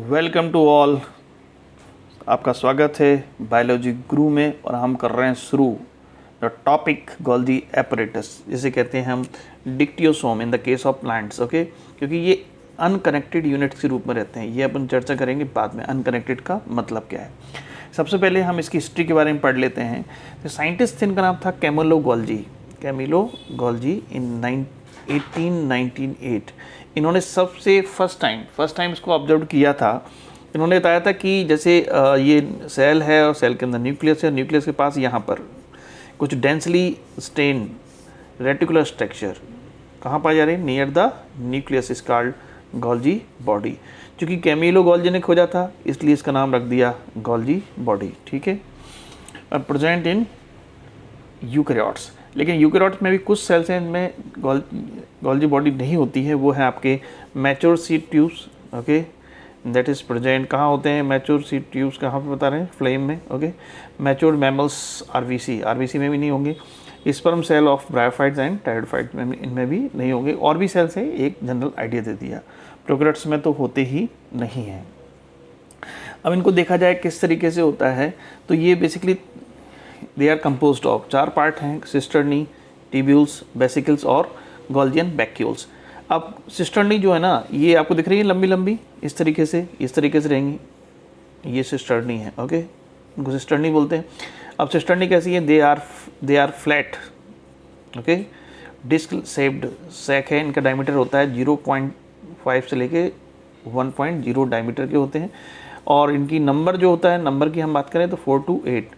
Welcome to all. आपका स्वागत है बायोलॉजी गुरु में और हम कर रहे हैं शुरू द टॉपिक गोल्जी एपरेटस, जिसे कहते हैं हम dictyosome in the case of plants. Okay, क्योंकि ये अनकनेक्टेड यूनिट्स के रूप में रहते हैं। ये अपन चर्चा करेंगे बाद में अनकनेक्टेड का मतलब क्या है। सबसे पहले हम इसकी हिस्ट्री के बारे में पढ़ लेते हैं। तो साइंटिस्ट इनका नाम था कैमिलो गोल्जी इन 1898। इन्होंने सबसे फर्स्ट टाइम इसको ऑब्जर्व किया था। इन्होंने बताया था कि जैसे ये सेल है और सेल के अंदर न्यूक्लियस है, न्यूक्लियस के पास यहाँ पर कुछ डेंसली स्टेन रेटिकुलर स्ट्रक्चर कहाँ पाए जा रहे हैं, near the nucleus is called Golgi body. क्योंकि कैमिलो गोल्जी ने खोजा था इसलिए इसका नाम रख दिया गोल्जी बॉडी। ठीक है, और प्रेजेंट इन यूकैरियोट्स। लेकिन यूकैरियोट्स में भी कुछ सेल्स हैं इनमें गोल्जी बॉडी नहीं होती है। वो है आपके mature seed tubes. Okay, that is present. कहाँ होते हैं मैच्योर सीड ट्यूब्स, कहाँ पे बता रहे हैं, फ्लेम में। ओके, मैच्योर मैमल्स आरबीसी में भी नहीं होंगे। Sperm cell of bryophytes and pteridophytes में इनमें भी नहीं होंगे। और भी सेल्स है, एक जनरल आइडिया दे दिया। प्रोकैरियोट्स में तो होते ही नहीं हैं। अब इनको देखा जाए किस तरीके से होता है, तो ये basically they are composed of 4 part हैं, सिस्टर्नी, ट्यूब्यूल्स, वेसिकल्स और गोल्जियन वैक्यूल्स। अब सिस्टर्नी जो है ना, ये आपको दिख रही है लंबी लंबी इस तरीके से रहेंगी, ये सिस्टर्नी है। ओके, इनको सिस्टर्नी बोलते हैं। अब सिस्टर्नी कैसी है, they are flat. Okay, disc shaped sac है। इनका डायमीटर होता है 0.5 से लेके 1.0 डायमीटर के होते हैं। और इनकी नंबर जो होता है, नंबर की हम बात करें तो 4 to 8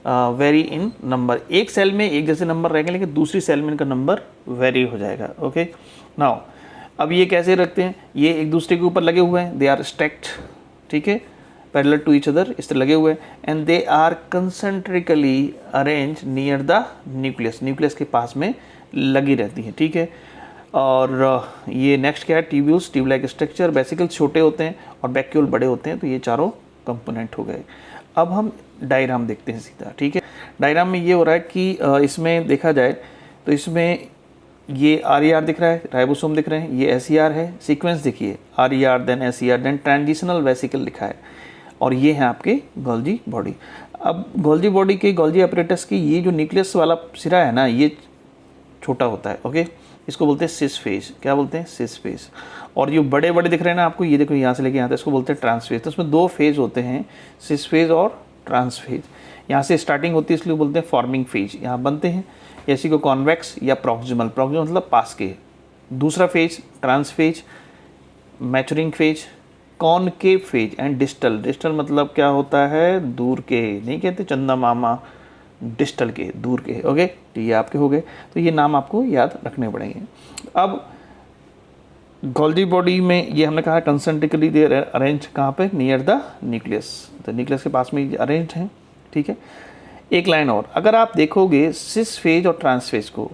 वेरी इन नंबर। एक सेल में एक जैसे नंबर रहेंगे, लेकिन दूसरी सेल में इनका नंबर वेरी हो जाएगा। ओके, नाउ अब ये कैसे रखते हैं, ये एक दूसरे के ऊपर लगे हुए हैं, दे आर स्टैक्ड। ठीक है, पैरेलल टू ईच अदर, इस तरह लगे हुए हैं। And they are concentrically arrange near the nucleus के पास में लगी रहती है। ठीक है, और ये नेक्स्ट क्या है, tubules, tube like structure, vesicles छोटे होते हैं और वैक्यूल बड़े होते हैं। तो ये चारों कंपोनेंट हो गए। अब हम डायग्राम देखते हैं सीधा। ठीक है, डायग्राम में ये हो रहा है कि इसमें देखा जाए तो इसमें ये RER दिख रहा है, राइबोसोम दिख रहे हैं, ये SER है। सीक्वेंस देखिए, RER then SER then transitional vesicle लिखा है, और ये है आपके गोल्जी बॉडी। अब गोल्जी बॉडी के गोल्जी एपरेटस की ये जो न्यूक्लियस वाला सिरा है ना, ये छोटा होता है। ओके, इसको बोलते हैं सिस फेज। क्या बोलते हैं, सिस फेज। और जो बड़े बड़े दिख रहे हैं ना आपको, ये देखो यहाँ से लेके यहाँ तक, इसको बोलते हैं ट्रांसफेज। तो उसमें 2 फेज होते हैं, सिस फेज और ट्रांसफेज। यहाँ से स्टार्टिंग होती है इसलिए बोलते हैं फॉर्मिंग फेज, यहाँ बनते हैं। इसी को कॉन्वेक्स या प्रॉक्सिमल मतलब पास के। दूसरा face trans face, maturing face, concave face and distal मतलब क्या होता है, दूर के, नहीं कहते चंदा मामा, डिस्टल के, दूर के। ओके, तो ये आपके हो गए। तो ये नाम आपको याद रखने पड़ेंगे। अब गोल्जी बॉडी में ये हमने कहा कंसेंट्रिकली दे अरेंज कहाँ पे, नियर द न्यूक्लियस। तो न्यूक्लियस के पास में अरेंज हैं। ठीक है, एक लाइन और, अगर आप देखोगे सिस फेज और ट्रांसफेज को,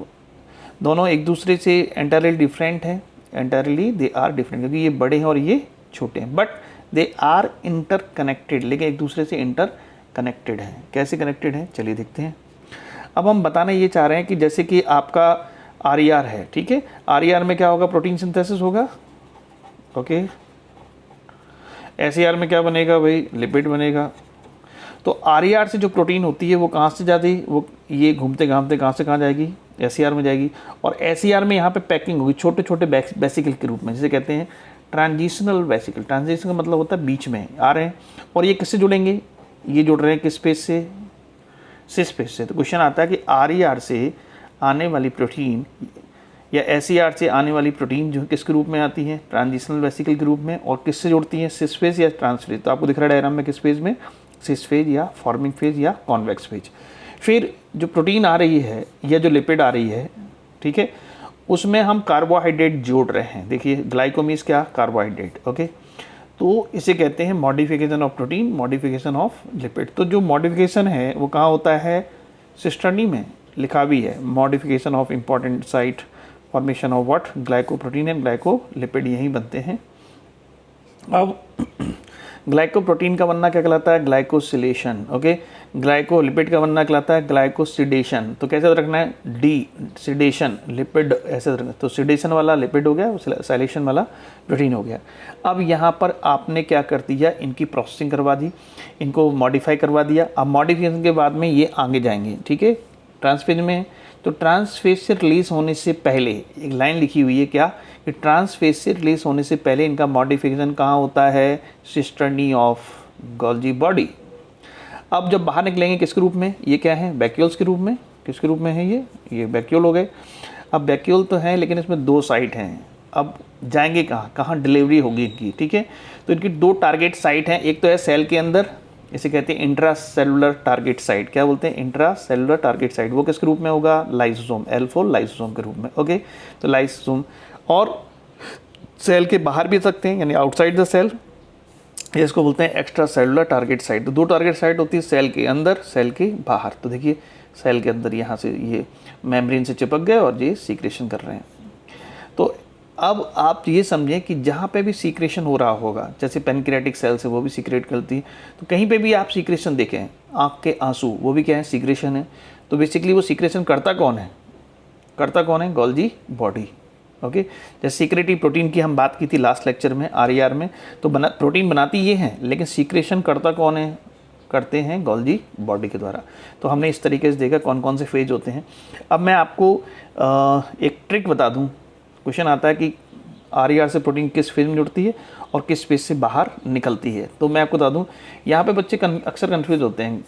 दोनों एक दूसरे से एंटायरली डिफरेंट हैं। एंटायरली दे आर डिफरेंट, क्योंकि ये बड़े हैं और ये छोटे हैं, but they are interconnected, लेकिन एक दूसरे से इंटर कनेक्टेड हैं। कैसे कनेक्टेड हैं, चलिए देखते हैं। अब हम बताना ये चाह रहे हैं कि जैसे कि आपका RER है। ठीक है, RER में क्या होगा, प्रोटीन सिंथेसिस होगा। ओके, SER में क्या बनेगा भाई, लिपिड बनेगा। तो RER से जो प्रोटीन होती है वो कहाँ से जाती है, वो ये घूमते घामते कहाँ से कहाँ जाएगी, SER में जाएगी। और SER में यहाँ पे पैकिंग होगी छोटे छोटे वेसिकल के रूप में, जिसे कहते हैं ट्रांजिशनल वेसिकल। ट्रांजिशन का मतलब होता है बीच में आ रहे हैं। और ये किससे जुड़ेंगे, ये जुड़ रहे हैं किस पेज से, सिस पेज से। तो क्वेश्चन आता है कि RER से आने वाली प्रोटीन या SER से आने वाली प्रोटीन जो किसके रूप में आती है, ट्रांजिशनल वेसिकल के रूप में, और किससे जुड़ती है, सिस फेज या ट्रांसफेज। तो आपको दिख रहा है डायग्राम में किस फेज में, सिस फेज या फॉर्मिंग फेज या कॉन्वेक्स फेज। फिर जो प्रोटीन आ रही है या जो लिपिड आ रही है, ठीक है, उसमें हम कार्बोहाइड्रेट जोड़ रहे हैं। देखिए ग्लाइको मीन्स क्या, कार्बोहाइड्रेट। ओके, तो इसे कहते हैं modification of protein, modification of lipid. तो जो मॉडिफिकेशन है वो कहाँ होता है, सिस्टर्नी में लिखा भी है, modification of important site, formation of what, glycoprotein and glycolipid, यहीं बनते हैं। अब ग्लाइकोप्रोटीन का बनना क्या कहलाता है? ग्लाइकोसिलेशन। ओके, ग्लाइकोलिपिड का बनना कहलाता है ग्लाइकोसिडेशन। तो कैसे रखना है? डी सिडेशन, लिपिड ऐसे रखना। तो सिडेशन वाला लिपिड हो गया, साइलेशन वाला प्रोटीन हो गया। अब यहाँ पर आपने क्या कर दिया, इनकी प्रोसेसिंग करवा दी, इनको मॉडिफाई करवा दिया। अब मॉडिफिकेशन के बाद में ये आगे जाएंगे, ठीक है, ट्रांसफेज में। तो ट्रांसफेज से रिलीज होने से पहले एक लाइन लिखी हुई है क्या, कि ट्रांसफेज से रिलीज होने से पहले इनका मॉडिफिकेशन कहाँ होता है? Cisternae of Golgi body. अब जब बाहर निकलेंगे किसके रूप में? ये क्या है? वैक्यूल्स के रूप में। किसके रूप में है ये वैक्यूल हो गए। अब वैक्यूल तो है लेकिन इसमें 2 साइट हैं। अब जाएंगे कहाँ कहाँ डिलीवरी होगी इनकी, ठीक है। तो इनकी 2 टारगेट साइट हैं। एक तो है सेल के अंदर, इसे कहते हैं इंट्रा सेलुलर टारगेट साइट। क्या बोलते हैं? Intra cellular target site. वो किसके रूप में होगा? लाइसोसोम, L4 लाइसोसोम के रूप में। ओके, तो लाइसोसोम। और सेल के बाहर भी सकते हैं, यानी आउटसाइड द सेल, इसको बोलते हैं एक्स्ट्रा सेलुलर टारगेट साइट। तो 2 टारगेट साइट होती है, सेल के अंदर, सेल के बाहर। तो देखिए सेल के अंदर यहाँ से ये मेम्ब्रेन से चिपक गए और ये सीक्रेशन कर रहे हैं। तो अब आप ये समझें कि जहाँ पे भी सीक्रेशन हो रहा होगा, जैसे पेनक्रियाटिक सेल्स है वो भी सीक्रेट करती है, तो कहीं पे भी आप सीक्रेशन देखें, आँख के आंसू, वो भी क्या है? सीक्रेशन है। तो बेसिकली वो सीक्रेशन करता कौन है? करता कौन है? Golgi body. ओके, जैसे सीक्रेटरी प्रोटीन की हम बात की थी लास्ट लेक्चर में, RER में। तो प्रोटीन बनाती ये हैं, लेकिन सीक्रेशन करता कौन है? करते हैं गोल्जी बॉडी के द्वारा। तो हमने इस तरीके से देखा कौन कौन से फेज होते हैं। अब मैं आपको एक ट्रिक बता दूं। क्वेश्चन आता है कि RER से प्रोटीन किस फेज में जुड़ती है और किस फेज से बाहर निकलती है। तो मैं आपको बता दूं, यहाँ पे बच्चे अक्सर कन्फ्यूज होते हैं।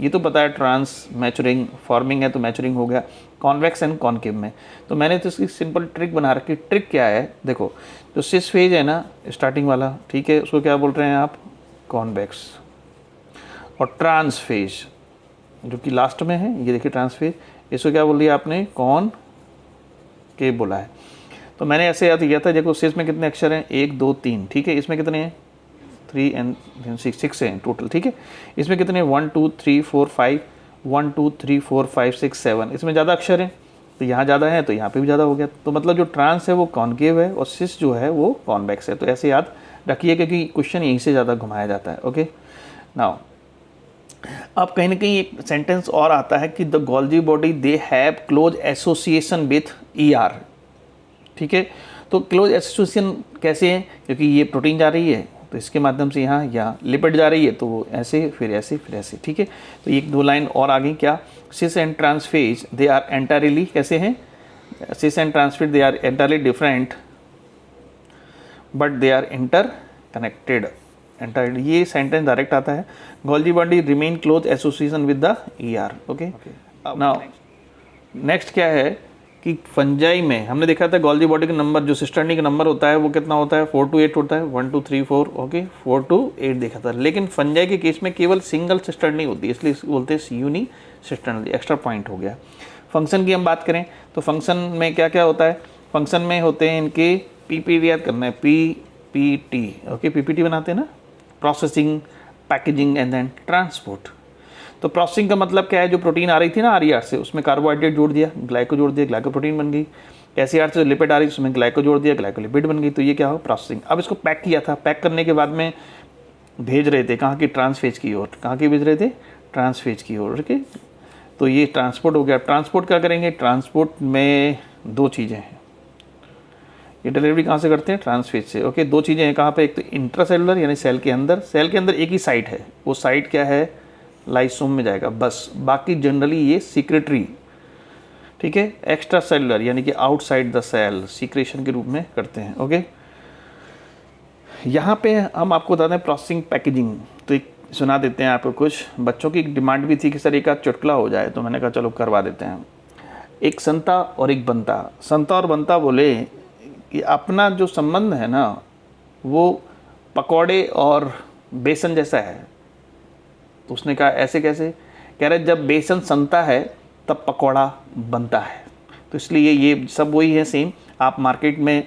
ये तो पता है ट्रांस, मैचुरिंग, फॉर्मिंग है तो मैचुरिंग हो गया, कॉन्वेक्स एंड कॉनकेव में। तो मैंने तो इसकी सिंपल ट्रिक बना रखी। ट्रिक क्या है? देखो, जो सिस फेज है ना, स्टार्टिंग वाला, ठीक है, उसको क्या बोल रहे हैं आप? कॉन्वेक्स। और ट्रांस फेज जो कि लास्ट में है, ये देखिए ट्रांस फेज, इसको क्या बोल दिया आपने? कॉनकेव बोला है। तो मैंने ऐसे याद किया था, देखो सिस में कितने अक्षर हैं? 1 2 3, ठीक है। इसमें कितने हैं? 3 and 6 हैं टोटल, ठीक है। इसमें कितने? 1 2 3 4 5, 1 2 3 4 5 6 7। इसमें ज़्यादा अक्षर हैं तो यहाँ ज़्यादा है, तो यहाँ पे भी ज़्यादा हो गया। तो मतलब जो ट्रांस है वो कॉनकेव है और सिस जो है वो कॉन्वेक्स है। तो ऐसे याद रखिए क्योंकि क्वेश्चन यहीं से ज़्यादा घुमाया जाता है। ओके, नाउ अब कहीं ना कहीं एक सेंटेंस और आता है कि the Golgi body they have close association with ER, ठीक है। तो क्लोज एसोसिएशन कैसे है? क्योंकि ये प्रोटीन जा रही है तो इसके माध्यम से यहाँ लिपिड जा रही है, तो वो ऐसे फिर ऐसे फिर ऐसे, ठीक है। तो एक 2 लाइन और आगे क्या? Cis and trans face they are entirely कैसे हैं? Cis and trans face they are entirely different but they are interconnected. Entirely, ये सेंटेंस डायरेक्ट आता है। Golgi body remain close association with the ER। Okay, now next क्या है कि fungi में हमने देखा था गोल्जी बॉडी का नंबर, जो सिस्टर्नी का नंबर होता है वो कितना होता है? 4 to 8 होता है। 1 2 3 4, ओके, 4 to 8 देखा था। लेकिन फंजाई के केस में केवल सिंगल सिस्टर्नी होती है, इसलिए बोलते हैं यूनी सिस्टर्नी। एक्स्ट्रा पॉइंट हो गया। फंक्शन की हम बात करें तो फंक्शन में क्या क्या होता है? फंक्शन में होते हैं इनके PPT याद करना है, PPT। ओके, PPT बनाते हैं ना, processing, packaging and then transport. तो प्रोसेसिंग का मतलब क्या है? जो प्रोटीन आ रही थी ना RER से, उसमें कार्बोहाइड्रेट जोड़ दिया, ग्लाइको जोड़ दिया, ग्लाइकोप्रोटीन बन गई। SER से लिपिड आ रही, उसमें ग्लाइको जोड़ दिया, ग्लाइकोलिपिड बन गई। तो ये क्या हो? प्रोसेसिंग। अब इसको पैक किया था, पैक करने के बाद में भेज रहे थे कहाँ की? ट्रांसफेज की ओर। कहाँ की भेज रहे थे? ट्रांसफेज की ओर। ओके, तो ये ट्रांसपोर्ट हो गया। ट्रांसपोर्ट क्या करेंगे? ट्रांसपोर्ट में 2 चीज़ें हैं। ये डिलीवरी कहाँ से करते हैं? ट्रांसफेज से। ओके, 2 चीज़ें हैं कहाँ पे? एक तो इंट्रासेलुलर यानी सेल के अंदर, सेल के अंदर एक ही साइट है, वो साइट क्या है? लाइसोम में जाएगा बस। बाकी जनरली ये सीक्रेटरी, ठीक है, एक्स्ट्रा सेलुलर यानी कि आउटसाइड द सेल सीक्रेशन के रूप में करते हैं। ओके, यहाँ पे हम आपको बताते हैं प्रोसेसिंग, पैकेजिंग। तो एक सुना देते हैं आपको कुछ। बच्चों की डिमांड भी थी कि सर एक आध चुटकुला हो जाए, तो मैंने कहा चलो करवा देते हैं। एक संता और एक बंता, संता और बंता बोले कि अपना जो संबंध है ना वो पकौड़े और बेसन जैसा है। तो उसने कहा ऐसे कैसे? कह रहे जब बेसन सनता है तब पकौड़ा बनता है। तो इसलिए ये सब वही है सेम। आप मार्केट में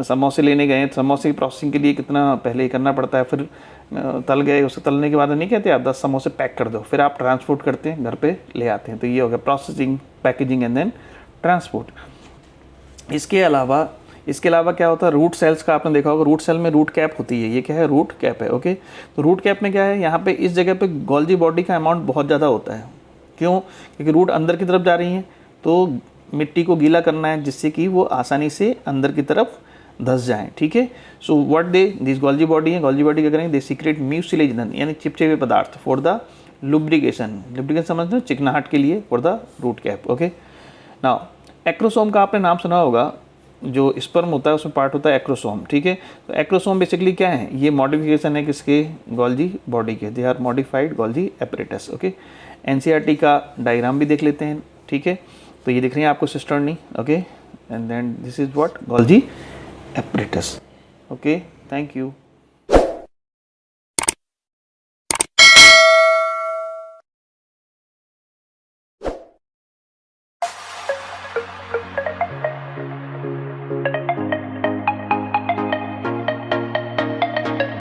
समोसे लेने गए, समोसे की प्रोसेसिंग के लिए कितना पहले करना पड़ता है, फिर तल गए, उसे तलने के बाद नहीं कहते आप 10 समोसे पैक कर दो, फिर आप ट्रांसपोर्ट करते हैं, घर पे ले आते हैं। तो ये हो गया processing, packaging and then transport. इसके अलावा इसके अलावा क्या होता है, रूट सेल्स का आपने देखा होगा, रूट सेल में रूट कैप होती है, ये क्या है, रूट कैप है। ओके, तो रूट कैप में क्या है, यहाँ पे इस जगह पे गोल्जी बॉडी का अमाउंट बहुत ज़्यादा होता है। क्यों? क्योंकि रूट अंदर की तरफ जा रही हैं, तो मिट्टी को गीला करना है जिससे कि वो आसानी से अंदर की तरफ धस जाएं। ठीक है, so what they this Golgi body है, गोल्जी बॉडी क्या करेंगे, दे सीक्रेट म्यूसिलेज यानी चिपचिपे पदार्थ फॉर द लुब्रिकेशन, लुब्रिकेशन समझते हो, चिकनाहट के लिए, for the root cap. Okay, now acrosome का आपने नाम सुना होगा, जो स्पर्म होता है उसमें पार्ट होता है एक्रोसोम। ठीक है, तो एक्रोसोम बेसिकली क्या है, ये मॉडिफिकेशन है किसके, गोल्जी बॉडी के, they are modified Golgi apparatus. Okay, NCERT का डायग्राम भी देख लेते हैं। ठीक है, तो ये दिख रही है आपको cisternae. Okay, and then this is what, Golgi apparatus. Okay, thank you.